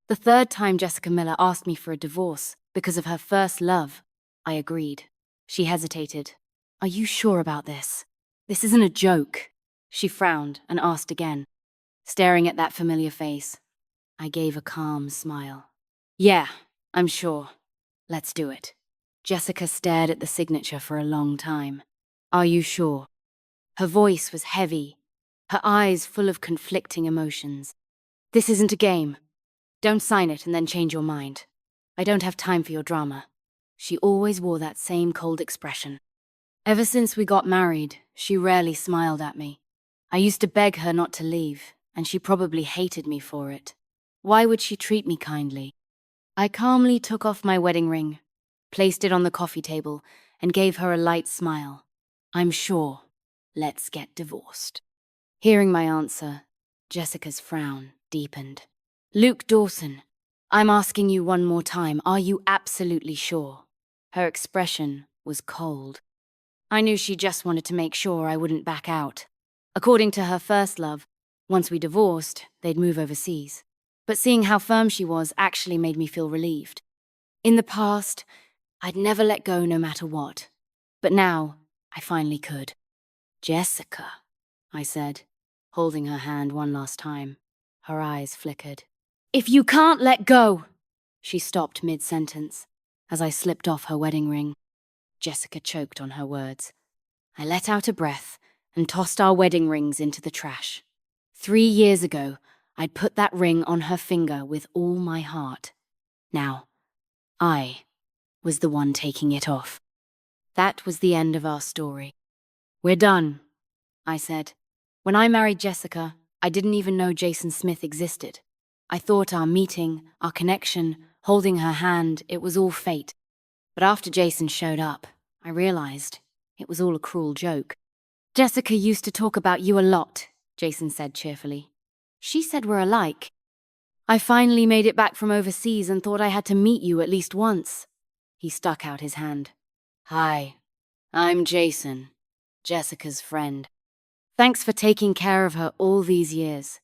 The third time Jessica Miller asked me for a divorce because of her first love, I agreed. She hesitated. Are you sure about this? This isn't a joke. She frowned and asked again. Staring at that familiar face, I gave a calm smile. Yeah, I'm sure. Let's do it. Jessica stared at the signature for a long time. Are you sure? Her voice was heavy, her eyes full of conflicting emotions. This isn't a game. Don't sign it and then change your mind. I don't have time for your drama. She always wore that same cold expression. Ever since we got married, she rarely smiled at me. I used to beg her not to leave, and she probably hated me for it. Why would she treat me kindly? I calmly took off my wedding ring, placed it on the coffee table, and gave her a light smile. I'm sure. Let's get divorced. Hearing my answer, Jessica's frown deepened. Luke Dawson, I'm asking you one more time, are you absolutely sure? Her expression was cold. I knew she just wanted to make sure I wouldn't back out. According to her first love, once we divorced, they'd move overseas. But seeing how firm she was actually made me feel relieved. In the past, I'd never let go no matter what. But now, I finally could. Jessica, I said, holding her hand one last time. Her eyes flickered. If you can't let go! She stopped mid-sentence, as I slipped off her wedding ring. Jessica choked on her words. I let out a breath and tossed our wedding rings into the trash. 3 years ago, I'd put that ring on her finger with all my heart. Now, I was the one taking it off. That was the end of our story. We're done, I said. When I married Jessica, I didn't even know Jason Smith existed. I thought our meeting, our connection, holding her hand, it was all fate. But after Jason showed up, I realized it was all a cruel joke. Jessica used to talk about you a lot, Jason said cheerfully. She said we're alike. I finally made it back from overseas and thought I had to meet you at least once. He stuck out his hand. Hi, I'm Jason, Jessica's friend. Thanks for taking care of her all these years.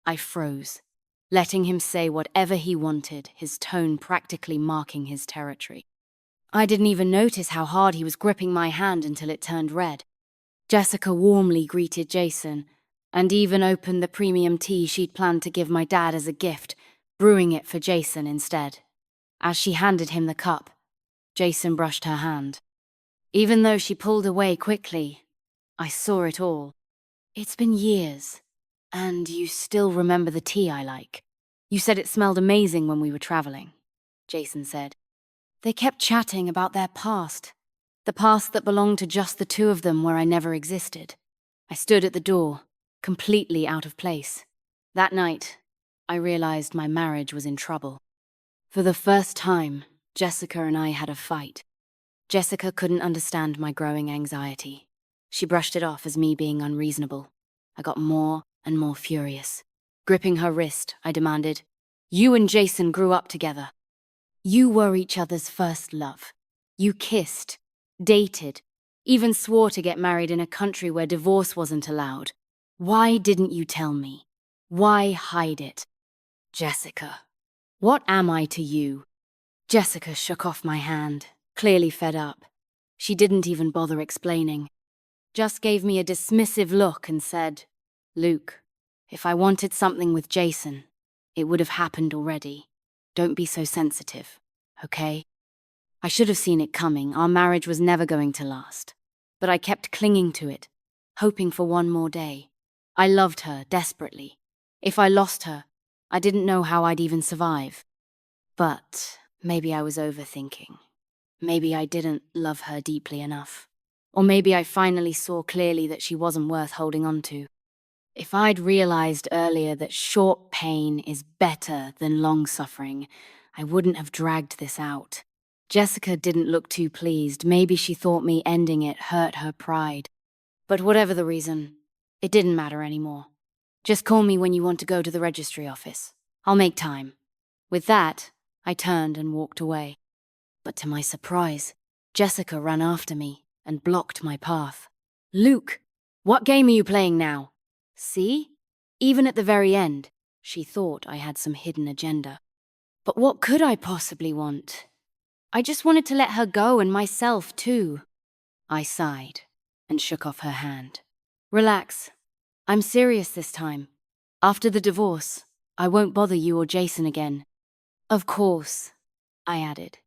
I froze, letting him say whatever he wanted, his tone practically marking his territory. I didn't even notice how hard he was gripping my hand until it turned red. Jessica warmly greeted Jason, and even opened the premium tea she'd planned to give my dad as a gift, brewing it for Jason instead. As she handed him the cup, Jason brushed her hand. Even though she pulled away quickly, I saw it all. It's been years, and you still remember the tea I like. You said it smelled amazing when we were traveling, Jason said. They kept chatting about their past, the past that belonged to just the two of them where I never existed. I stood at the door, completely out of place. That night, I realized my marriage was in trouble. For the first time, Jessica and I had a fight. Jessica couldn't understand my growing anxiety. She brushed it off as me being unreasonable. I got more and more furious. Gripping her wrist, I demanded, You and Jason grew up together. You were each other's first love. You kissed, dated, even swore to get married in a country where divorce wasn't allowed. Why didn't you tell me? Why hide it? Jessica, what am I to you? Jessica shook off my hand, clearly fed up. She didn't even bother explaining. Just gave me a dismissive look and said, Luke, if I wanted something with Jason, it would have happened already. Don't be so sensitive, okay? I should have seen it coming. Our marriage was never going to last. But I kept clinging to it, hoping for one more day. I loved her desperately. If I lost her, I didn't know how I'd even survive. But maybe I was overthinking. Maybe I didn't love her deeply enough. Or maybe I finally saw clearly that she wasn't worth holding on to. If I'd realized earlier that short pain is better than long suffering, I wouldn't have dragged this out. Jessica didn't look too pleased. Maybe she thought me ending it hurt her pride. But whatever the reason, it didn't matter anymore. Just call me when you want to go to the registry office. I'll make time. With that, I turned and walked away. But to my surprise, Jessica ran after me and blocked my path. Luke, what game are you playing now? See? Even at the very end, she thought I had some hidden agenda. But what could I possibly want? I just wanted to let her go and myself too. I sighed and shook off her hand. Relax. I'm serious this time. After the divorce, I won't bother you or Jason again. Of course, I added.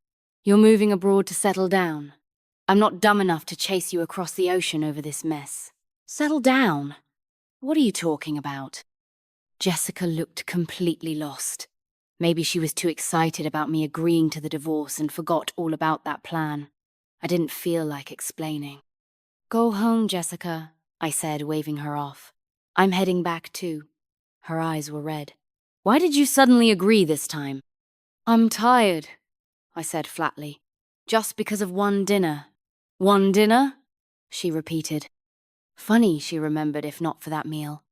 You're moving abroad to settle down. I'm not dumb enough to chase you across the ocean over this mess. Settle down? What are you talking about? Jessica looked completely lost. Maybe she was too excited about me agreeing to the divorce and forgot all about that plan. I didn't feel like explaining. Go home, Jessica, I said, waving her off. I'm heading back too. Her eyes were red. Why did you suddenly agree this time? I'm tired, I said flatly. Just because of one dinner. One dinner? She repeated. Funny she remembered if not for that meal.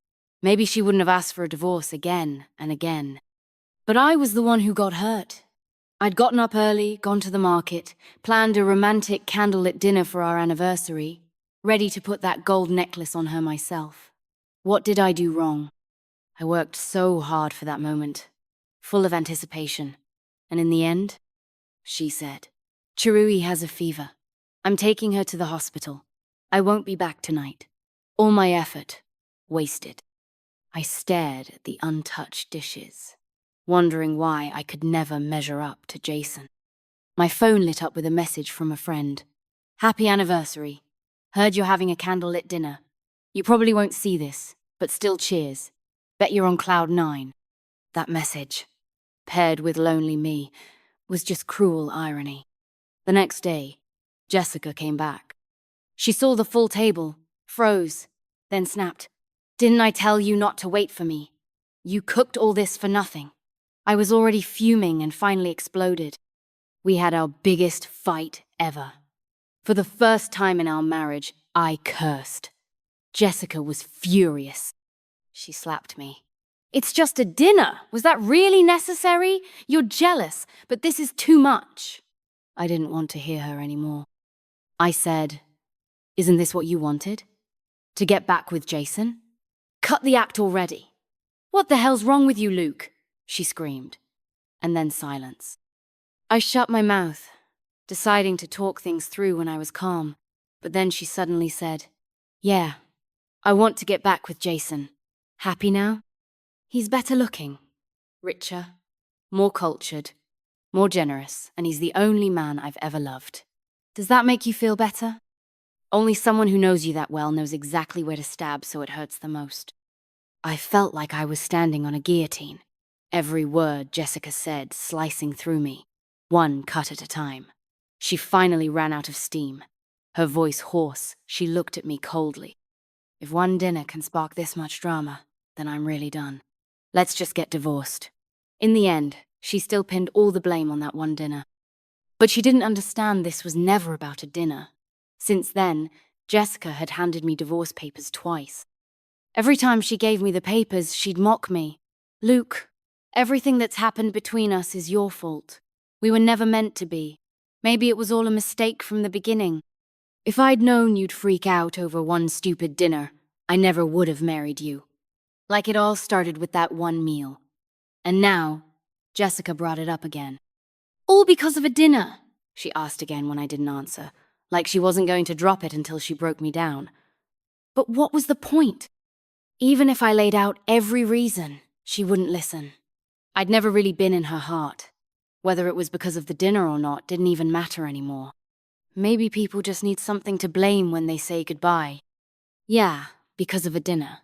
Maybe she wouldn't have asked for a divorce again and again. But I was the one who got hurt. I'd gotten up early, gone to the market, planned a romantic candlelit dinner for our anniversary, ready to put that gold necklace on her myself. What did I do wrong? I worked so hard for that moment, full of anticipation. And in the end, she said, Chirui has a fever. I'm taking her to the hospital. I won't be back tonight. All my effort, wasted. I stared at the untouched dishes, wondering why I could never measure up to Jason. My phone lit up with a message from a friend. Happy anniversary. Heard you're having a candlelit dinner. You probably won't see this, but still cheers. Bet you're on cloud 9. That message, paired with lonely me, was just cruel irony. The next day, Jessica came back. She saw the full table, froze, then snapped. Didn't I tell you not to wait for me? You cooked all this for nothing. I was already fuming and finally exploded. We had our biggest fight ever. For the first time in our marriage, I cursed. Jessica was furious. She slapped me. It's just a dinner. Was that really necessary? You're jealous, but this is too much. I didn't want to hear her anymore. I said, Isn't this what you wanted? To get back with Jason? Cut the act already. What the hell's wrong with you, Luke? She screamed. And then silence. I shut my mouth, deciding to talk things through when I was calm. But then she suddenly said, Yeah, I want to get back with Jason. Happy now? He's better looking, richer, more cultured, more generous, and he's the only man I've ever loved. Does that make you feel better? Only someone who knows you that well knows exactly where to stab so it hurts the most. I felt like I was standing on a guillotine. Every word Jessica said slicing through me, one cut at a time. She finally ran out of steam. Her voice hoarse, she looked at me coldly. If one dinner can spark this much drama, then I'm really done. Let's just get divorced. In the end, she still pinned all the blame on that one dinner. But she didn't understand this was never about a dinner. Since then, Jessica had handed me divorce papers twice. Every time she gave me the papers, she'd mock me. Luke, everything that's happened between us is your fault. We were never meant to be. Maybe it was all a mistake from the beginning. If I'd known you'd freak out over one stupid dinner, I never would have married you. Like it all started with that one meal. And now, Jessica brought it up again. All because of a dinner, she asked again when I didn't answer, like she wasn't going to drop it until she broke me down. But what was the point? Even if I laid out every reason, she wouldn't listen. I'd never really been in her heart. Whether it was because of the dinner or not didn't even matter anymore. Maybe people just need something to blame when they say goodbye. Yeah, because of a dinner,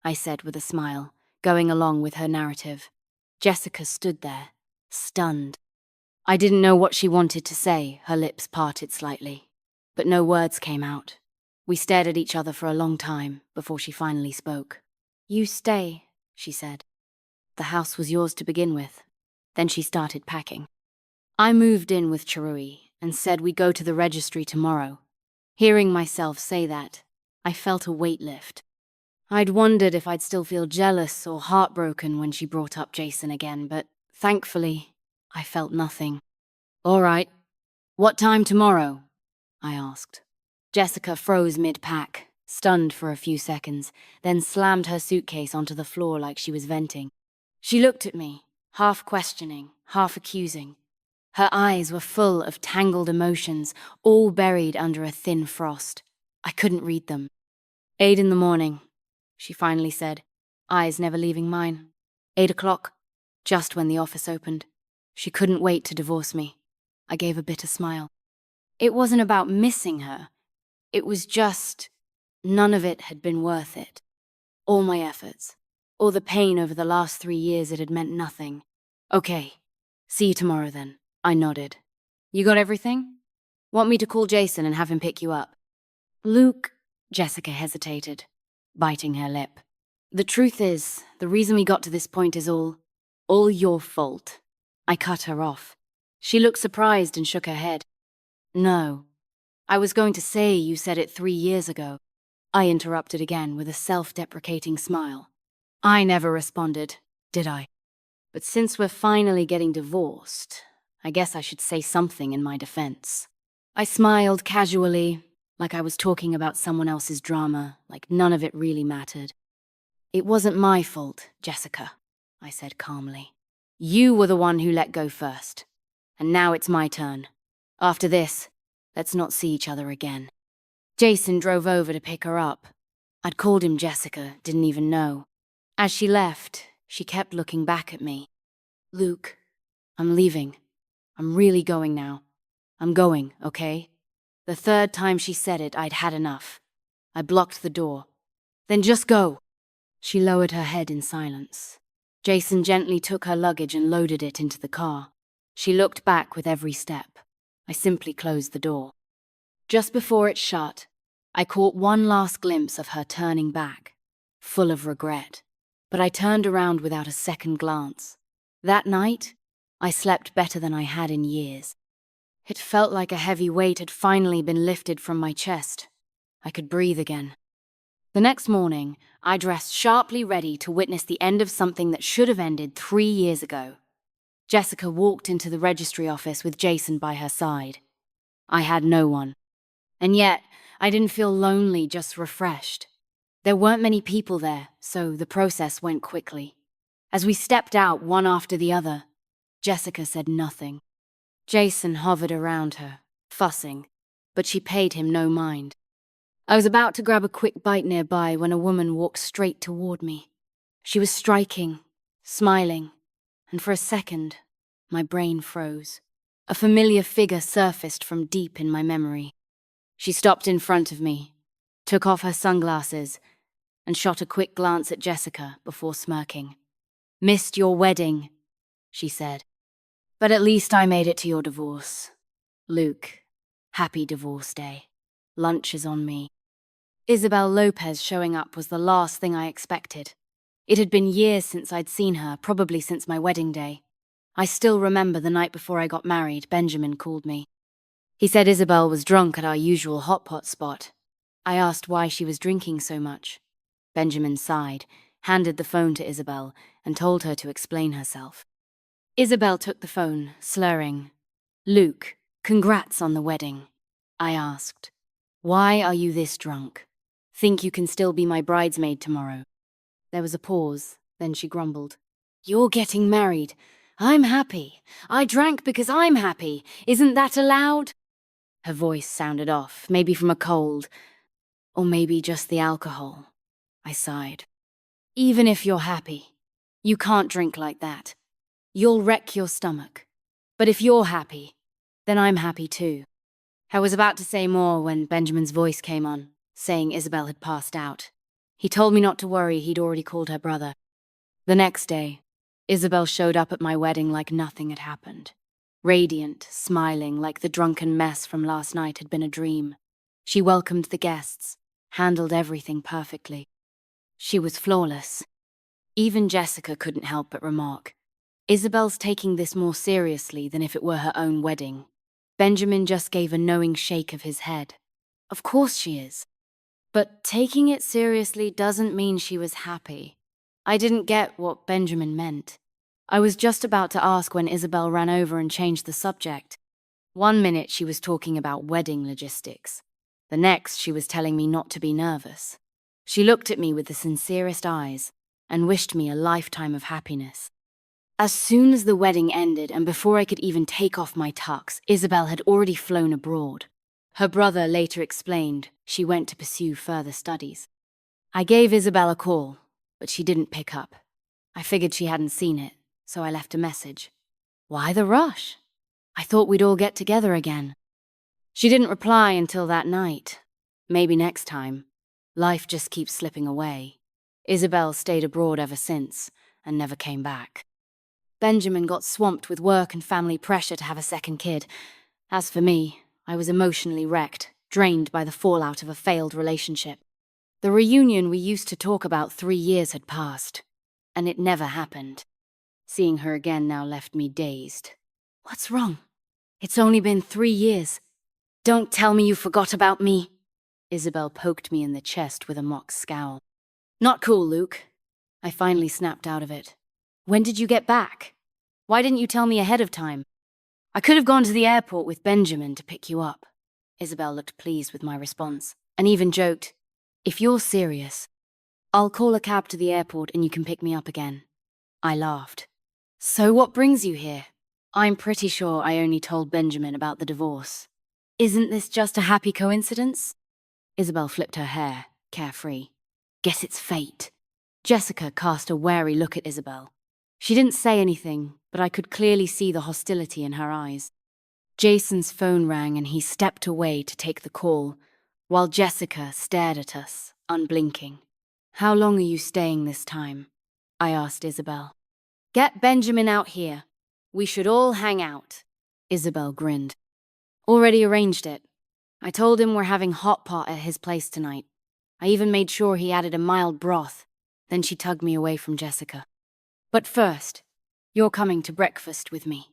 I said with a smile, going along with her narrative. Jessica stood there, stunned. I didn't know what she wanted to say, her lips parted slightly. But no words came out. We stared at each other for a long time before she finally spoke. You stay, she said. The house was yours to begin with. Then she started packing. I moved in with Chirui and said we'd go to the registry tomorrow. Hearing myself say that, I felt a weight lift. I'd wondered if I'd still feel jealous or heartbroken when she brought up Jason again, but thankfully, I felt nothing. All right. What time tomorrow? I asked. Jessica froze mid-pack, stunned for a few seconds, then slammed her suitcase onto the floor like she was venting. She looked at me, half questioning, half accusing. Her eyes were full of tangled emotions, all buried under a thin frost. I couldn't read them. 8 in the morning, she finally said, eyes never leaving mine. 8 o'clock, just when the office opened. She couldn't wait to divorce me. I gave a bitter smile. It wasn't about missing her. It was just, none of it had been worth it. All my efforts, all the pain over the last 3 years, it had meant nothing. Okay, see you tomorrow then. I nodded. You got everything? Want me to call Jason and have him pick you up? Luke, Jessica hesitated, biting her lip. The truth is, the reason we got to this point is all your fault. I cut her off. She looked surprised and shook her head. No, I was going to say you said it 3 years ago. I interrupted again with a self-deprecating smile. I never responded, did I? But since we're finally getting divorced, I guess I should say something in my defense. I smiled casually, like I was talking about someone else's drama, like none of it really mattered. It wasn't my fault, Jessica, I said calmly. You were the one who let go first, and now it's my turn. After this, let's not see each other again. Jason drove over to pick her up. I'd called him Jessica, didn't even know. As she left, she kept looking back at me. Luke, I'm leaving. I'm really going now. I'm going, okay? The third time she said it, I'd had enough. I blocked the door. Then just go. She lowered her head in silence. Jason gently took her luggage and loaded it into the car. She looked back with every step. I simply closed the door. Just before it shut, I caught one last glimpse of her turning back, full of regret. But I turned around without a second glance. That night, I slept better than I had in years. It felt like a heavy weight had finally been lifted from my chest. I could breathe again. The next morning, I dressed sharply ready to witness the end of something that should have ended 3 years ago. Jessica walked into the registry office with Jason by her side. I had no one. And yet, I didn't feel lonely, just refreshed. There weren't many people there, so the process went quickly. As we stepped out one after the other, Jessica said nothing. Jason hovered around her, fussing, but she paid him no mind. I was about to grab a quick bite nearby when a woman walked straight toward me. She was striking, smiling, and for a second, my brain froze. A familiar figure surfaced from deep in my memory. She stopped in front of me, took off her sunglasses, and shot a quick glance at Jessica before smirking. "Missed your wedding," she said. "But at least I made it to your divorce. Luke, happy divorce day. Lunch is on me." Isabel Lopez showing up was the last thing I expected. It had been years since I'd seen her, probably since my wedding day. I still remember the night before I got married, Benjamin called me. He said Isabel was drunk at our usual hot pot spot. I asked why she was drinking so much. Benjamin sighed, handed the phone to Isabel, and told her to explain herself. Isabel took the phone, slurring. "Luke, congrats on the wedding," I asked. "Why are you this drunk? Think you can still be my bridesmaid tomorrow?" There was a pause, then she grumbled. "You're getting married. I'm happy. I drank because I'm happy. Isn't that allowed?" Her voice sounded off, maybe from a cold, or maybe just the alcohol. I sighed. "Even if you're happy, you can't drink like that. You'll wreck your stomach. But if you're happy, then I'm happy too." I was about to say more when Benjamin's voice came on, saying Isabel had passed out. He told me not to worry, he'd already called her brother. The next day, Isabel showed up at my wedding like nothing had happened. Radiant, smiling, like the drunken mess from last night had been a dream. She welcomed the guests, handled everything perfectly. She was flawless. Even Jessica couldn't help but remark, "Isabel's taking this more seriously than if it were her own wedding." Benjamin just gave a knowing shake of his head. "Of course she is. But taking it seriously doesn't mean she was happy." I didn't get what Benjamin meant. I was just about to ask when Isabel ran over and changed the subject. 1 minute she was talking about wedding logistics. The next she was telling me not to be nervous. She looked at me with the sincerest eyes and wished me a lifetime of happiness. As soon as the wedding ended and before I could even take off my tux, Isabel had already flown abroad. Her brother later explained she went to pursue further studies. I gave Isabel a call, but she didn't pick up. I figured she hadn't seen it, so I left a message. Why the rush? I thought we'd all get together again. She didn't reply until that night. Maybe next time. Life just keeps slipping away. Isabel stayed abroad ever since and never came back. Benjamin got swamped with work and family pressure to have a second kid. As for me, I was emotionally wrecked, drained by the fallout of a failed relationship. The reunion we used to talk about 3 years had passed, and it never happened. Seeing her again now left me dazed. What's wrong? It's only been 3 years. Don't tell me you forgot about me. Isabel poked me in the chest with a mock scowl. Not cool, Luke. I finally snapped out of it. When did you get back? Why didn't you tell me ahead of time? I could have gone to the airport with Benjamin to pick you up. Isabel looked pleased with my response, and even joked, if you're serious, I'll call a cab to the airport and you can pick me up again. I laughed. So what brings you here? I'm pretty sure I only told Benjamin about the divorce. Isn't this just a happy coincidence? Isabel flipped her hair, carefree. Guess it's fate. Jessica cast a wary look at Isabel. She didn't say anything, but I could clearly see the hostility in her eyes. Jason's phone rang and he stepped away to take the call, while Jessica stared at us, unblinking. How long are you staying this time? I asked Isabel. Get Benjamin out here. We should all hang out. Isabel grinned. Already arranged it. I told him we're having hot pot at his place tonight. I even made sure he added a mild broth. Then she tugged me away from Jessica. But first, you're coming to breakfast with me.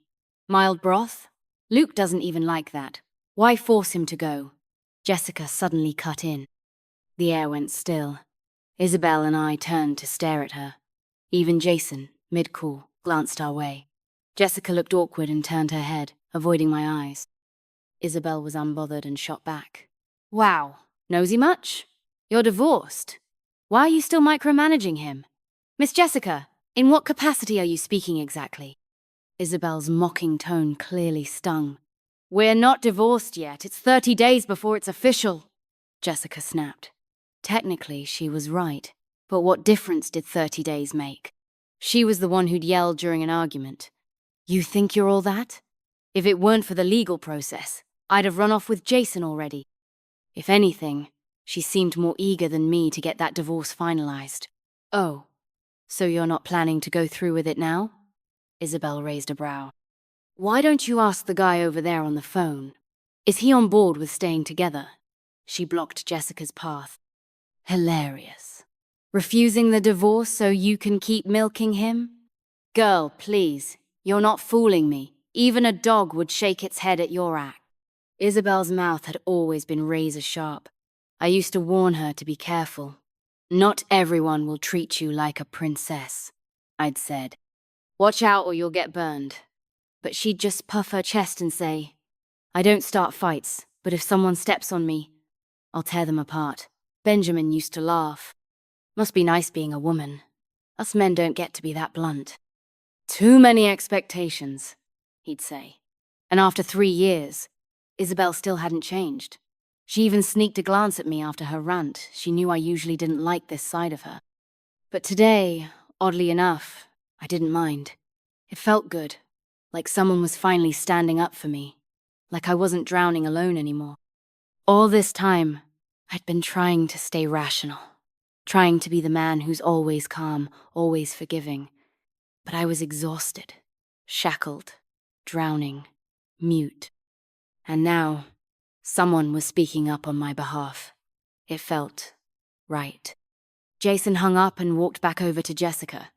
Mild broth? Luke doesn't even like that. Why force him to go? Jessica suddenly cut in. The air went still. Isabel and I turned to stare at her. Even Jason, mid-call, glanced our way. Jessica looked awkward and turned her head, avoiding my eyes. Isabel was unbothered and shot back. Wow, nosy much? You're divorced. Why are you still micromanaging him? Miss Jessica, in what capacity are you speaking exactly? Isabel's mocking tone clearly stung. We're not divorced yet. It's 30 days before it's official. Jessica snapped. Technically, she was right. But what difference did 30 days make? She was the one who'd yelled during an argument. You think you're all that? If it weren't for the legal process, I'd have run off with Jason already. If anything, she seemed more eager than me to get that divorce finalized. Oh, so you're not planning to go through with it now? Isabel raised a brow. Why don't you ask the guy over there on the phone? Is he on board with staying together? She blocked Jessica's path. Hilarious. Refusing the divorce so you can keep milking him? Girl, please, you're not fooling me. Even a dog would shake its head at your act. Isabel's mouth had always been razor sharp. I used to warn her to be careful. Not everyone will treat you like a princess, I'd said. Watch out or you'll get burned. But she'd just puff her chest and say, I don't start fights, but if someone steps on me, I'll tear them apart. Benjamin used to laugh. Must be nice being a woman. Us men don't get to be that blunt. Too many expectations, he'd say. And after 3 years, Isabel still hadn't changed. She even sneaked a glance at me after her rant. She knew I usually didn't like this side of her. But today, oddly enough, I didn't mind. It felt good, like someone was finally standing up for me, like I wasn't drowning alone anymore. All this time, I'd been trying to stay rational, trying to be the man who's always calm, always forgiving. But I was exhausted, shackled, drowning, mute. And now, someone was speaking up on my behalf. It felt right. Jason hung up and walked back over to Jessica.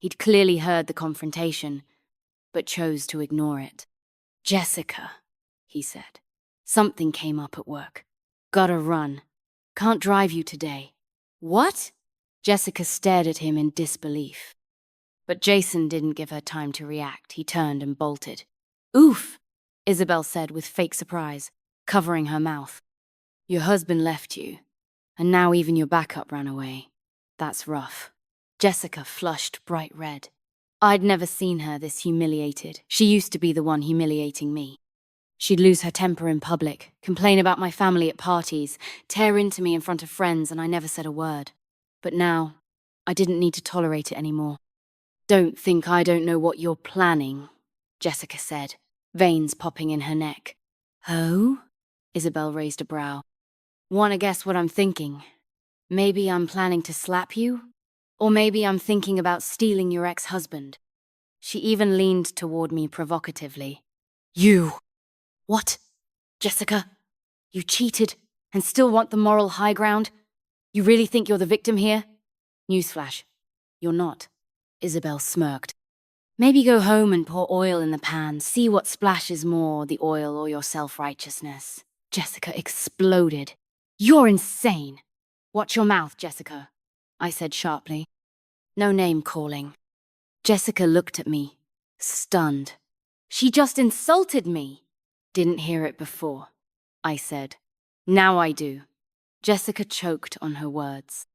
He'd clearly heard the confrontation, but chose to ignore it. Jessica, he said. Something came up at work. Gotta run. Can't drive you today. What? Jessica stared at him in disbelief. But Jason didn't give her time to react. He turned and bolted. Oof, Isabel said with fake surprise, covering her mouth. Your husband left you, and now even your backup ran away. That's rough. Jessica flushed bright red. I'd never seen her this humiliated. She used to be the one humiliating me. She'd lose her temper in public, complain about my family at parties, tear into me in front of friends, and I never said a word. But now, I didn't need to tolerate it anymore. "Don't think I don't know what you're planning," Jessica said, veins popping in her neck. "Oh?" Isabel raised a brow. "Wanna guess what I'm thinking? Maybe I'm planning to slap you? Or maybe I'm thinking about stealing your ex-husband." She even leaned toward me provocatively. "You! What? Jessica? You cheated and still want the moral high ground? You really think you're the victim here?" "Newsflash, you're not." Isabel smirked. "Maybe go home and pour oil in the pan, see what splashes more, the oil or your self-righteousness." Jessica exploded. "You're insane!" "Watch your mouth, Jessica," I said sharply. "No name calling." Jessica looked at me, stunned. "She just insulted me." "Didn't hear it before," I said. "Now I do." Jessica choked on her words.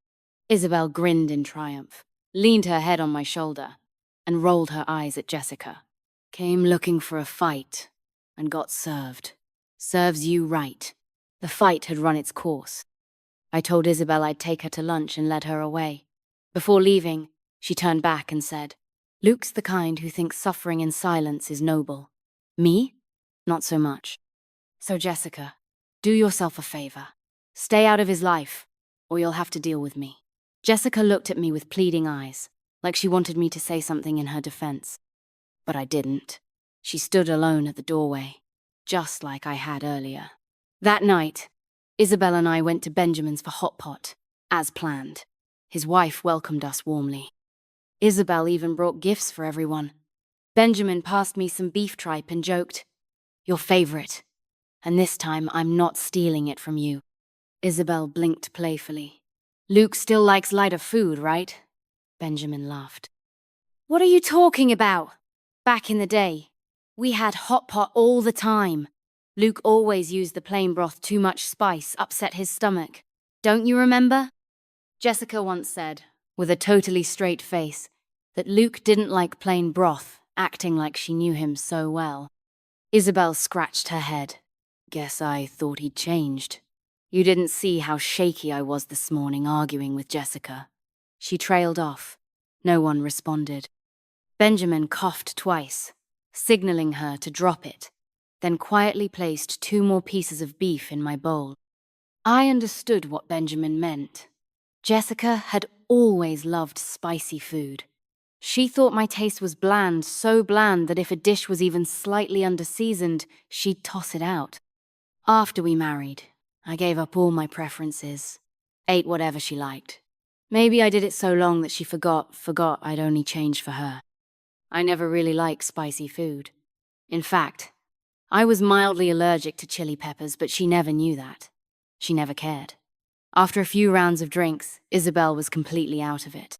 Isabel grinned in triumph, leaned her head on my shoulder, and rolled her eyes at Jessica. "Came looking for a fight, and got served. Serves you right." The fight had run its course. I told Isabel I'd take her to lunch and led her away. Before leaving, she turned back and said, "Luke's the kind who thinks suffering in silence is noble. Me? Not so much. So Jessica, do yourself a favor. Stay out of his life, or you'll have to deal with me." Jessica looked at me with pleading eyes, like she wanted me to say something in her defense. But I didn't. She stood alone at the doorway, just like I had earlier. That night, Isabel and I went to Benjamin's for hot pot, as planned. His wife welcomed us warmly. Isabel even brought gifts for everyone. Benjamin passed me some beef tripe and joked, "Your favorite. And this time I'm not stealing it from you." Isabel blinked playfully. "Luke still likes lighter food, right?" Benjamin laughed. "What are you talking about? Back in the day, we had hot pot all the time. Luke always used the plain broth. Too much spice upset his stomach. Don't you remember?" Jessica once said, with a totally straight face, that Luke didn't like plain broth, acting like she knew him so well. Isabel scratched her head. "Guess I thought he'd changed. You didn't see how shaky I was this morning arguing with Jessica." She trailed off. No one responded. Benjamin coughed twice, signaling her to drop it, then quietly placed 2 more pieces of beef in my bowl. I understood what Benjamin meant. Jessica had always loved spicy food. She thought my taste was bland, so bland that if a dish was even slightly underseasoned, she'd toss it out. After we married, I gave up all my preferences, ate whatever she liked. Maybe I did it so long that she forgot I'd only changed for her. I never really liked spicy food. In fact, I was mildly allergic to chili peppers, but she never knew that. She never cared. After a few rounds of drinks, Isabel was completely out of it.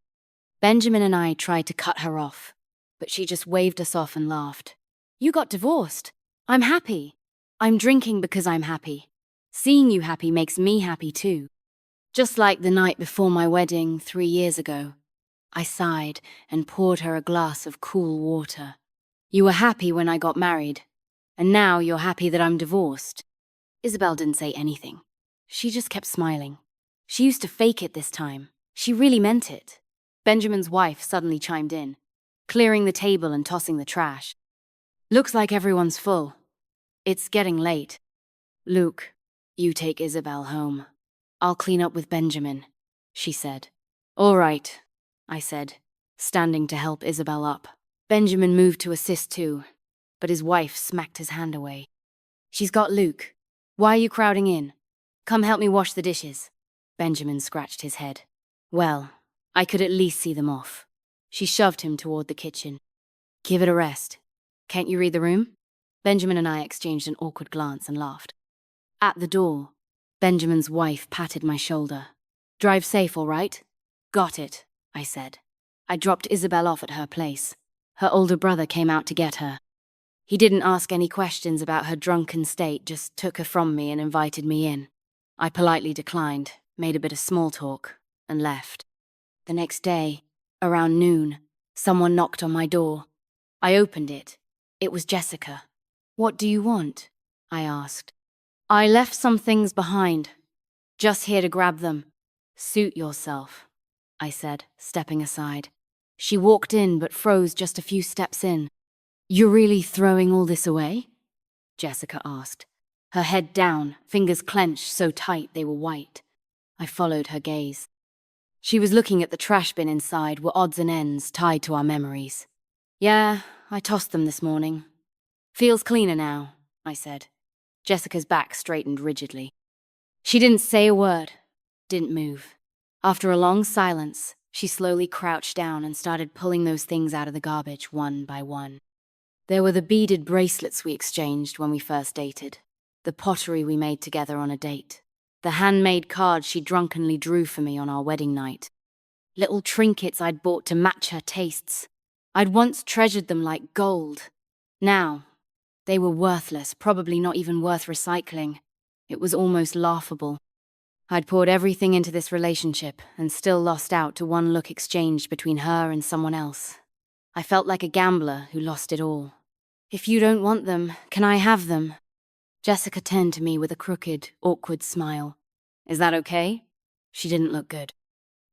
Benjamin and I tried to cut her off, but she just waved us off and laughed. "You got divorced. I'm happy. I'm drinking because I'm happy. Seeing you happy makes me happy too." Just like the night before my wedding 3 years ago, I sighed and poured her a glass of cool water. "You were happy when I got married, and now you're happy that I'm divorced." Isabel didn't say anything. She just kept smiling. She used to fake it this time. She really meant it. Benjamin's wife suddenly chimed in, clearing the table and tossing the trash. "Looks like everyone's full. It's getting late. Luke, you take Isabel home. I'll clean up with Benjamin," she said. "All right," I said, standing to help Isabel up. Benjamin moved to assist too, but his wife smacked his hand away. "She's got Luke. Why are you crowding in? Come help me wash the dishes." Benjamin scratched his head. "Well, I could at least see them off." She shoved him toward the kitchen. "Give it a rest. Can't you read the room?" Benjamin and I exchanged an awkward glance and laughed. At the door, Benjamin's wife patted my shoulder. "Drive safe, all right?" "Got it," I said. I dropped Isabel off at her place. Her older brother came out to get her. He didn't ask any questions about her drunken state, just took her from me and invited me in. I politely declined, made a bit of small talk, and left. The next day, around noon, Someone knocked on my door. I opened it. It was Jessica. "What do you want?" I asked. "I left some things behind. Just here to grab them." "Suit yourself," I said, stepping aside. She walked in but froze just a few steps in. "You're really throwing all this away?" Jessica asked. Her head down, fingers clenched so tight they were white. I followed her gaze. She was looking at the trash bin inside were odds and ends tied to our memories. "Yeah, I tossed them this morning. Feels cleaner now," I said. Jessica's back straightened rigidly. She didn't say a word, didn't move. After a long silence, she slowly crouched down and started pulling those things out of the garbage one by one. There were the beaded bracelets we exchanged when we first dated, the pottery we made together on a date, the handmade cards she drunkenly drew for me on our wedding night, little trinkets I'd bought to match her tastes. I'd once treasured them like gold. Now, they were worthless, probably not even worth recycling. It was almost laughable. I'd poured everything into this relationship and still lost out to one look exchanged between her and someone else. I felt like a gambler who lost it all. "If you don't want them, can I have them?" Jessica turned to me with a crooked, awkward smile. "Is that okay?" She didn't look good.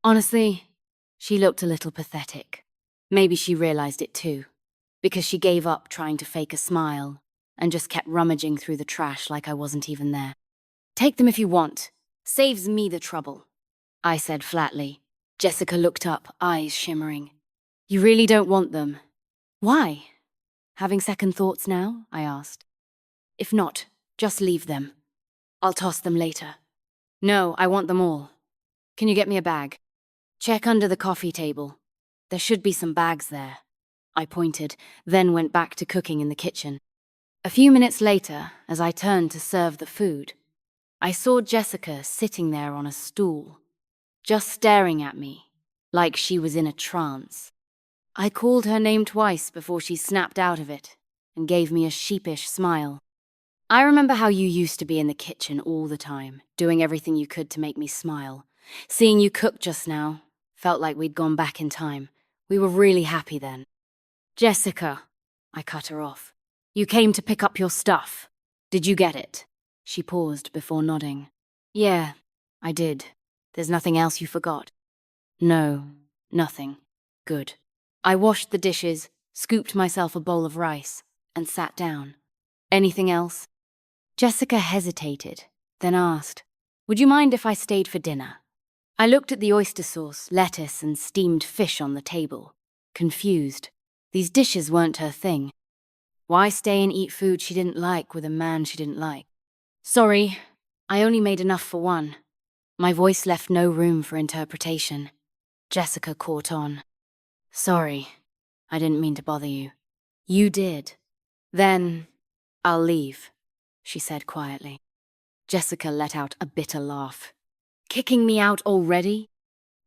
Honestly, she looked a little pathetic. Maybe she realized it too, because she gave up trying to fake a smile and just kept rummaging through the trash like I wasn't even there. "Take them if you want. Saves me the trouble," I said flatly. Jessica looked up, eyes shimmering. "You really don't want them? Why? Having second thoughts now?" I asked. "If not, just leave them. I'll toss them later." "No, I want them all. Can you get me a bag?" "Check under the coffee table. There should be some bags there." I pointed, then went back to cooking in the kitchen. A few minutes later, as I turned to serve the food, I saw Jessica sitting there on a stool, just staring at me, like she was in a trance. I called her name twice before she snapped out of it and gave me a sheepish smile. "I remember how you used to be in the kitchen all the time, doing everything you could to make me smile. Seeing you cook just now felt like we'd gone back in time. We were really happy then." "Jessica," I cut her off. "You came to pick up your stuff. Did you get it?" She paused before nodding. "Yeah, I did. There's nothing else you forgot?" "No, nothing." "Good." I washed the dishes, scooped myself a bowl of rice, and sat down. "Anything else?" Jessica hesitated, then asked, "Would you mind if I stayed for dinner?" I looked at the oyster sauce, lettuce, and steamed fish on the table, confused. These dishes weren't her thing. Why stay and eat food she didn't like with a man she didn't like? "Sorry, I only made enough for one." My voice left no room for interpretation. Jessica caught on. "Sorry, I didn't mean to bother you." "You did." "Then I'll leave," she said quietly. Jessica let out a bitter laugh. "Kicking me out already?"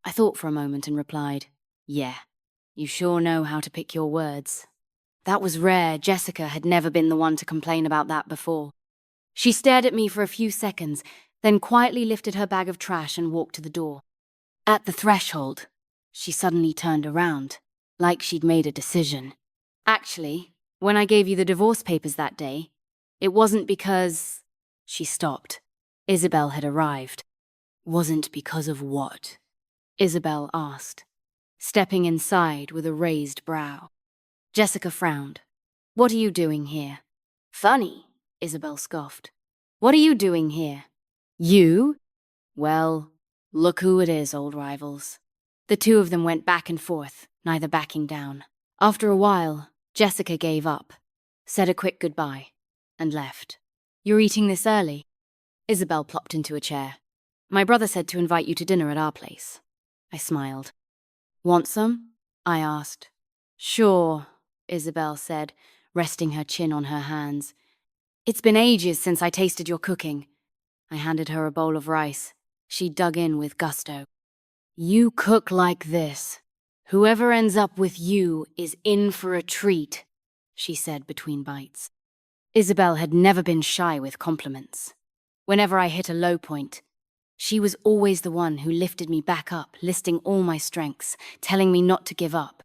I thought for a moment and replied, "Yeah, you sure know how to pick your words." That was rare. Jessica had never been the one to complain about that before. She stared at me for a few seconds, then quietly lifted her bag of trash and walked to the door. At the threshold, she suddenly turned around, like she'd made a decision. "Actually, when I gave you the divorce papers that day, it wasn't because—" She stopped. Isabel had arrived. "Wasn't because of what?" Isabel asked, stepping inside with a raised brow. Jessica frowned. "What are you doing here?" "Funny," Isabel scoffed. "What are you doing here?" "You? Well, look who it is, old rivals." The two of them went back and forth, neither backing down. After a while, Jessica gave up, said a quick goodbye, and left. "You're eating this early?" Isabel plopped into a chair. "My brother said to invite you to dinner at our place." I smiled. "Want some?" I asked. "Sure," Isabel said, resting her chin on her hands. "It's been ages since I tasted your cooking." I handed her a bowl of rice. She dug in with gusto. "You cook like this. Whoever ends up with you is in for a treat," she said between bites. Isabel had never been shy with compliments. Whenever I hit a low point, she was always the one who lifted me back up, listing all my strengths, telling me not to give up.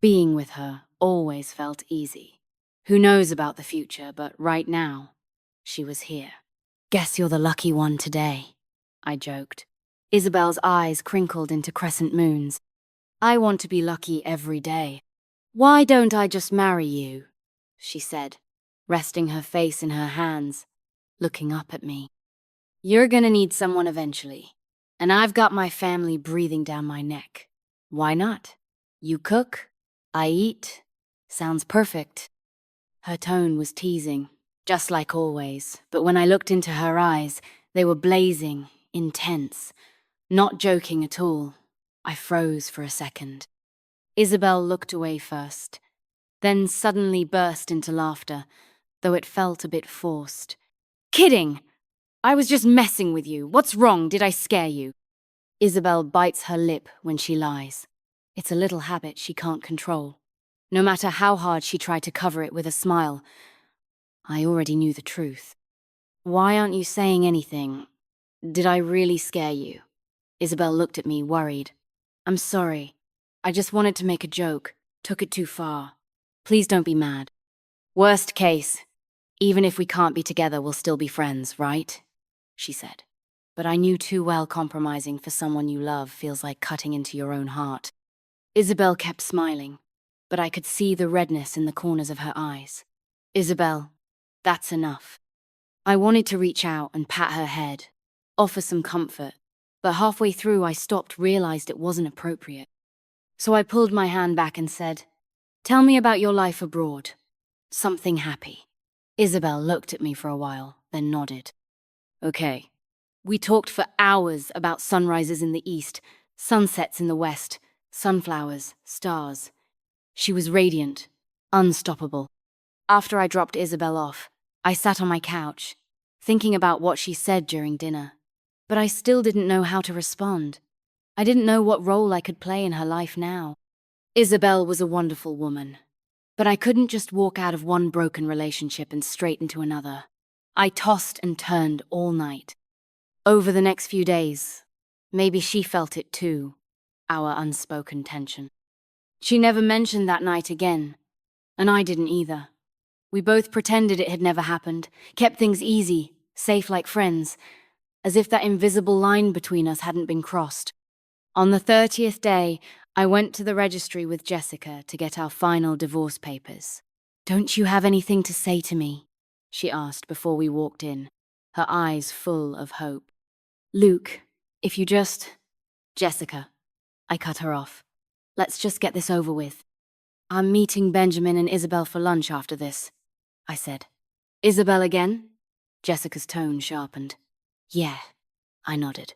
Being with her always felt easy. Who knows about the future, but right now, she was here. Guess you're the lucky one today, I joked. Isabel's eyes crinkled into crescent moons. I want to be lucky every day. Why don't I just marry you? She said, resting her face in her hands, looking up at me. You're gonna need someone eventually, and I've got my family breathing down my neck. Why not? You cook, I eat. Sounds perfect. Her tone was teasing, just like always, but when I looked into her eyes, they were blazing, intense, not joking at all. I froze for a second. Isabel looked away first, then suddenly burst into laughter, though it felt a bit forced. Kidding! I was just messing with you. What's wrong? Did I scare you? Isabel bites her lip when she lies. It's a little habit she can't control. No matter how hard she tried to cover it with a smile, I already knew the truth. Why aren't you saying anything? Did I really scare you? Isabel looked at me, worried. I'm sorry. I just wanted to make a joke. Took it too far. Please don't be mad. Worst case, even if we can't be together, we'll still be friends, right? She said. But I knew too well compromising for someone you love feels like cutting into your own heart. Isabel kept smiling, but I could see the redness in the corners of her eyes. Isabel, that's enough. I wanted to reach out and pat her head, offer some comfort, but halfway through I stopped, realized it wasn't appropriate. So I pulled my hand back and said, Tell me about your life abroad. Something happy. Isabel looked at me for a while, then nodded. Okay. We talked for hours about sunrises in the east, sunsets in the west, sunflowers, stars. She was radiant, unstoppable. After I dropped Isabel off, I sat on my couch, thinking about what she said during dinner. But I still didn't know how to respond. I didn't know what role I could play in her life now. Isabel was a wonderful woman, but I couldn't just walk out of one broken relationship and straight into another. I tossed and turned all night. Over the next few days, maybe she felt it too, our unspoken tension. She never mentioned that night again, and I didn't either. We both pretended it had never happened, kept things easy, safe like friends, as if that invisible line between us hadn't been crossed. On the 30th day, I went to the registry with Jessica to get our final divorce papers. Don't you have anything to say to me? She asked before we walked in, her eyes full of hope. Luke, if you just... Jessica. I cut her off. Let's just get this over with. I'm meeting Benjamin and Isabel for lunch after this, I said. Isabel again? Jessica's tone sharpened. Yeah, I nodded.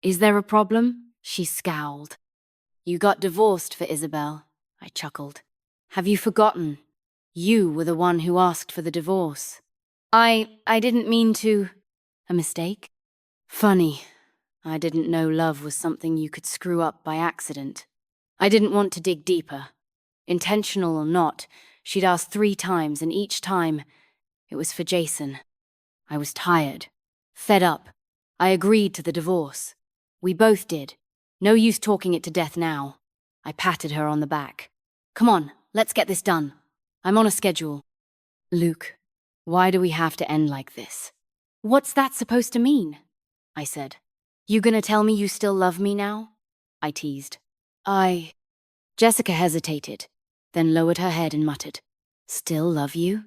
Is there a problem? She scowled. You got divorced for Isabel, I chuckled. Have you forgotten? You were the one who asked for the divorce. I didn't mean to... A mistake? Funny. I didn't know love was something you could screw up by accident. I didn't want to dig deeper. Intentional or not, she'd asked 3 times, and each time, it was for Jason. I was tired, fed up. I agreed to the divorce. We both did. No use talking it to death now. I patted her on the back. Come on, let's get this done. I'm on a schedule. Luke, why do we have to end like this? What's that supposed to mean? I said. You gonna tell me you still love me now? I teased. Jessica hesitated, then lowered her head and muttered, Still love you?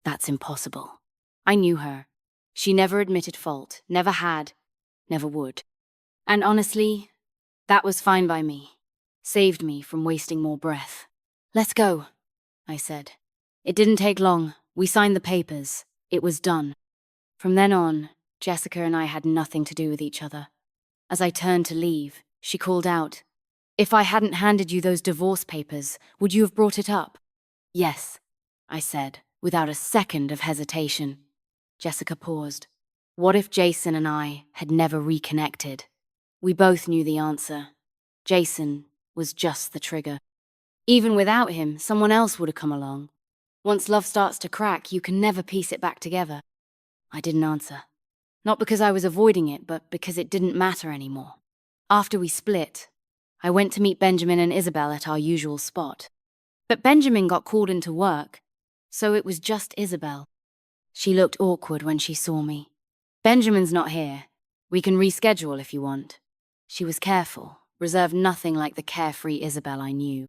That's impossible. I knew her. She never admitted fault, never had, never would. And honestly, that was fine by me. Saved me from wasting more breath. Let's go, I said. It didn't take long. We signed the papers. It was done. From then on, Jessica and I had nothing to do with each other. As I turned to leave, she called out, If I hadn't handed you those divorce papers, would you have brought it up? Yes, I said, without a second of hesitation. Jessica paused. What if Jason and I had never reconnected? We both knew the answer. Jason was just the trigger. Even without him, someone else would have come along. Once love starts to crack, you can never piece it back together. I didn't answer. Not because I was avoiding it, but because it didn't matter anymore. After we split, I went to meet Benjamin and Isabel at our usual spot. But Benjamin got called into work, so it was just Isabel. She looked awkward when she saw me. Benjamin's not here. We can reschedule if you want. She was careful, reserved nothing like the carefree Isabel I knew.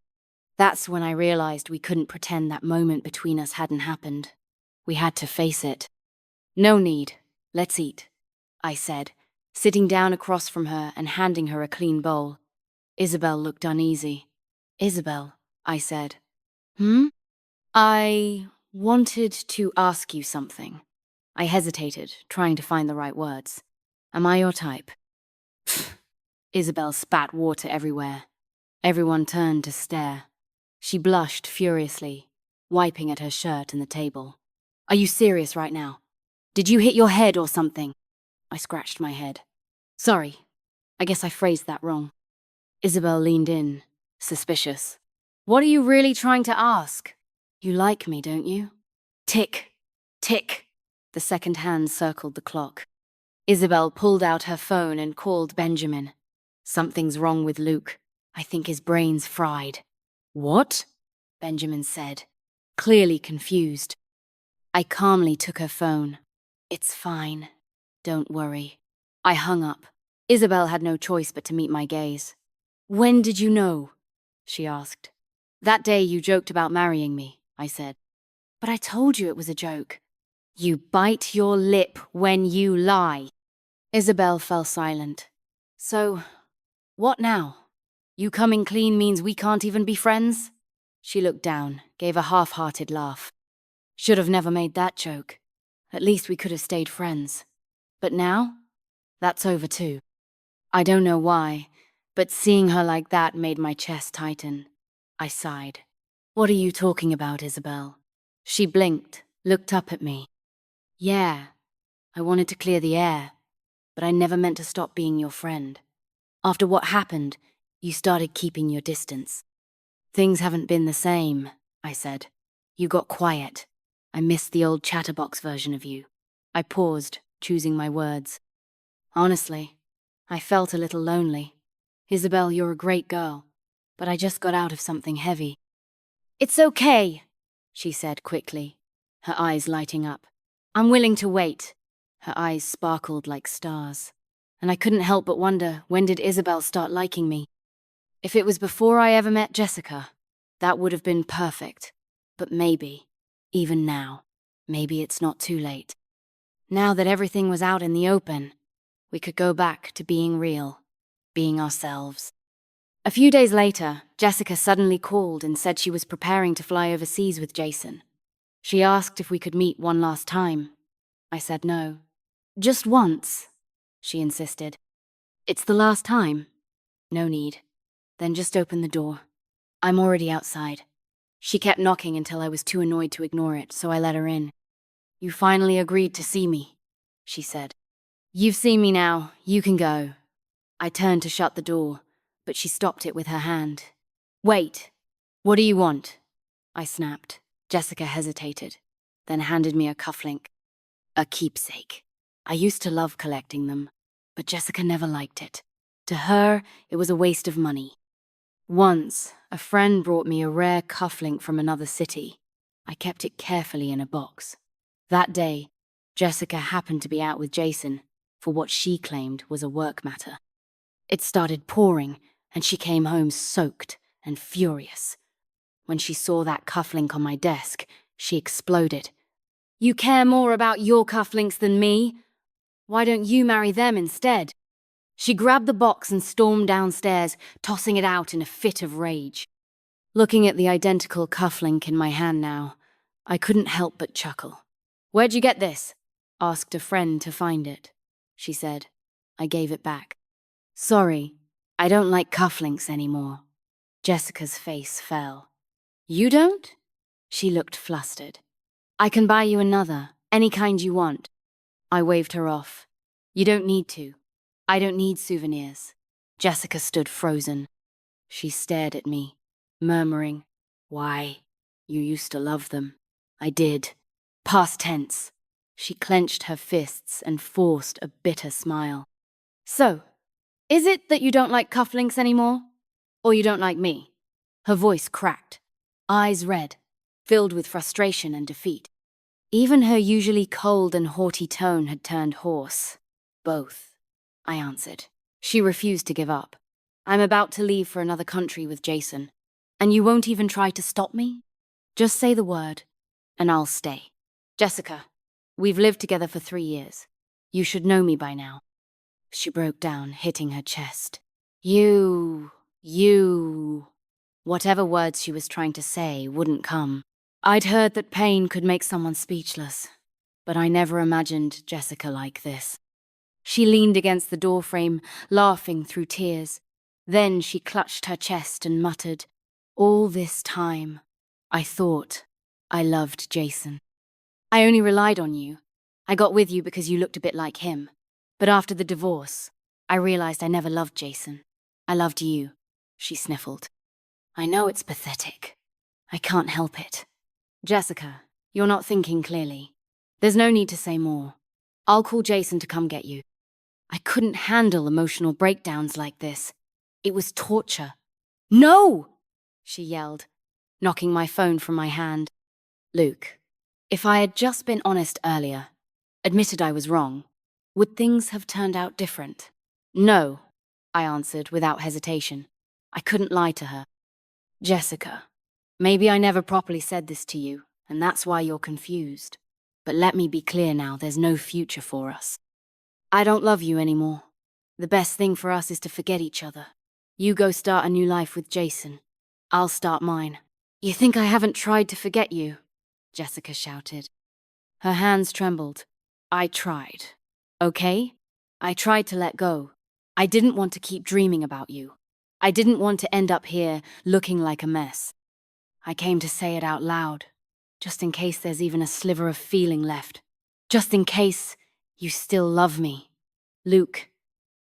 That's when I realized we couldn't pretend that moment between us hadn't happened. We had to face it. No need. Let's eat, I said, sitting down across from her and handing her a clean bowl. Isabel looked uneasy. Isabel, I said. I wanted to ask you something. I hesitated, trying to find the right words. Am I your type? Pfft. Isabel spat water everywhere. Everyone turned to stare. She blushed furiously, wiping at her shirt and the table. Are you serious right now? Did you hit your head or something? I scratched my head. Sorry, I guess I phrased that wrong. Isabel leaned in, suspicious. What are you really trying to ask? You like me, don't you? Tick, tick. The second hand circled the clock. Isabel pulled out her phone and called Benjamin. Something's wrong with Luke. I think his brain's fried. What? Benjamin said, clearly confused. I calmly took her phone. It's fine. Don't worry. I hung up. Isabel had no choice but to meet my gaze. When did you know? She asked. That day you joked about marrying me, I said. But I told you it was a joke. You bite your lip when you lie. Isabel fell silent. So, what now? You coming clean means we can't even be friends? She looked down, gave a half-hearted laugh. Should have never made that joke. At least we could have stayed friends. But now? That's over too. I don't know why, but seeing her like that made my chest tighten. I sighed. What are you talking about, Isabel? She blinked, looked up at me. Yeah, I wanted to clear the air, but I never meant to stop being your friend. After what happened, you started keeping your distance. Things haven't been the same, I said. You got quiet. I missed the old chatterbox version of you. I paused, choosing my words. Honestly, I felt a little lonely. Isabel, you're a great girl, but I just got out of something heavy. It's okay, she said quickly, her eyes lighting up. I'm willing to wait. Her eyes sparkled like stars, and I couldn't help but wonder, when did Isabel start liking me? If it was before I ever met Jessica, that would have been perfect. But maybe, even now, maybe it's not too late. Now that everything was out in the open, we could go back to being real, being ourselves. A few days later, Jessica suddenly called and said she was preparing to fly overseas with Jason. She asked if we could meet one last time. I said no. Just once, she insisted. It's the last time. No need. Then just open the door. I'm already outside. She kept knocking until I was too annoyed to ignore it, so I let her in. You finally agreed to see me, she said. You've seen me now, you can go. I turned to shut the door, but she stopped it with her hand. Wait, what do you want? I snapped. Jessica hesitated, then handed me a cufflink. A keepsake. I used to love collecting them, but Jessica never liked it. To her, it was a waste of money. Once, a friend brought me a rare cufflink from another city. I kept it carefully in a box. That day, Jessica happened to be out with Jason for what she claimed was a work matter. It started pouring, and she came home soaked and furious. When she saw that cufflink on my desk, she exploded. You care more about your cufflinks than me? Why don't you marry them instead? She grabbed the box and stormed downstairs, tossing it out in a fit of rage. Looking at the identical cufflink in my hand now, I couldn't help but chuckle. Where'd you get this? Asked a friend to find it. She said. I gave it back. Sorry, I don't like cufflinks anymore. Jessica's face fell. You don't? She looked flustered. I can buy you another, any kind you want. I waved her off. You don't need to. I don't need souvenirs. Jessica stood frozen. She stared at me, murmuring, Why, you used to love them. I did. Past tense. She clenched her fists and forced a bitter smile. So, is it that you don't like cufflinks anymore? Or you don't like me? Her voice cracked. eyes red, filled with frustration and defeat. Even her usually cold and haughty tone had turned hoarse. Both, I answered. She refused to give up. I'm about to leave for another country with Jason, and you won't even try to stop me? Just say the word, and I'll stay. Jessica, we've lived together for 3 years. You should know me by now. She broke down, hitting her chest. You... Whatever words she was trying to say wouldn't come. I'd heard that pain could make someone speechless, but I never imagined Jessica like this. She leaned against the doorframe, laughing through tears. Then she clutched her chest and muttered, "All this time, I thought I loved Jason. I only relied on you. I got with you because you looked a bit like him. But after the divorce, I realized I never loved Jason. I loved you," she sniffled. "I know it's pathetic. I can't help it." "Jessica, you're not thinking clearly. There's no need to say more. I'll call Jason to come get you." I couldn't handle emotional breakdowns like this. It was torture. "No!" she yelled, knocking my phone from my hand. Luke, if I had just been honest earlier, admitted I was wrong, would things have turned out different? "No," I answered without hesitation. I couldn't lie to her. "Jessica, maybe I never properly said this to you, and that's why you're confused. But let me be clear now, there's no future for us. I don't love you anymore. The best thing for us is to forget each other. You go start a new life with Jason. I'll start mine." "You think I haven't tried to forget you?" Jessica shouted. Her hands trembled. "I tried. Okay? I tried to let go. I didn't want to keep dreaming about you. I didn't want to end up here looking like a mess. I came to say it out loud, just in case there's even a sliver of feeling left. Just in case you still love me. Luke,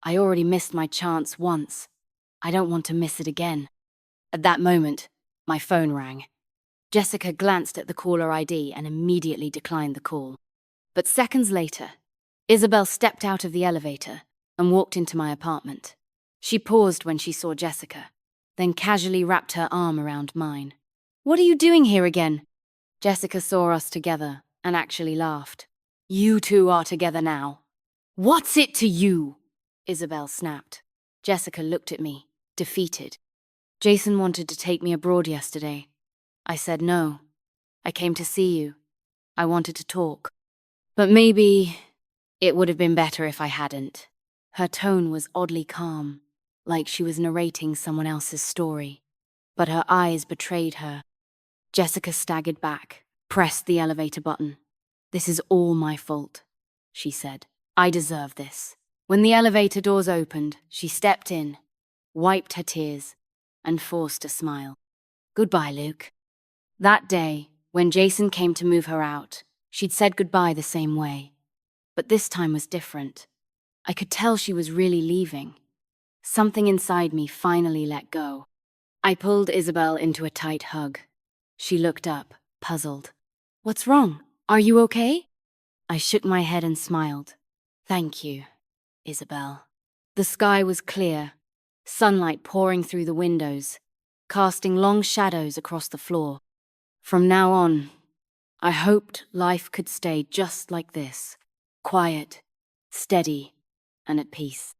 I already missed my chance once. I don't want to miss it again." At that moment, my phone rang. Jessica glanced at the caller ID and immediately declined the call. But seconds later, Isabel stepped out of the elevator and walked into my apartment. She paused when she saw Jessica, then casually wrapped her arm around mine. "What are you doing here again?" Jessica saw us together and actually laughed. "You two are together now." "What's it to you?" Isabel snapped. Jessica looked at me, defeated. "Jason wanted to take me abroad yesterday. I said no. I came to see you. I wanted to talk. But maybe it would have been better if I hadn't." Her tone was oddly calm, like she was narrating someone else's story. But her eyes betrayed her. Jessica staggered back, pressed the elevator button. "This is all my fault," she said. "I deserve this." When the elevator doors opened, she stepped in, wiped her tears, and forced a smile. "Goodbye, Luke." That day, when Jason came to move her out, she'd said goodbye the same way. But this time was different. I could tell she was really leaving. Something inside me finally let go. I pulled Isabel into a tight hug. She looked up, puzzled. "What's wrong? Are you okay?" I shook my head and smiled. "Thank you, Isabel." The sky was clear, sunlight pouring through the windows, casting long shadows across the floor. From now on, I hoped life could stay just like this, quiet, steady, and at peace.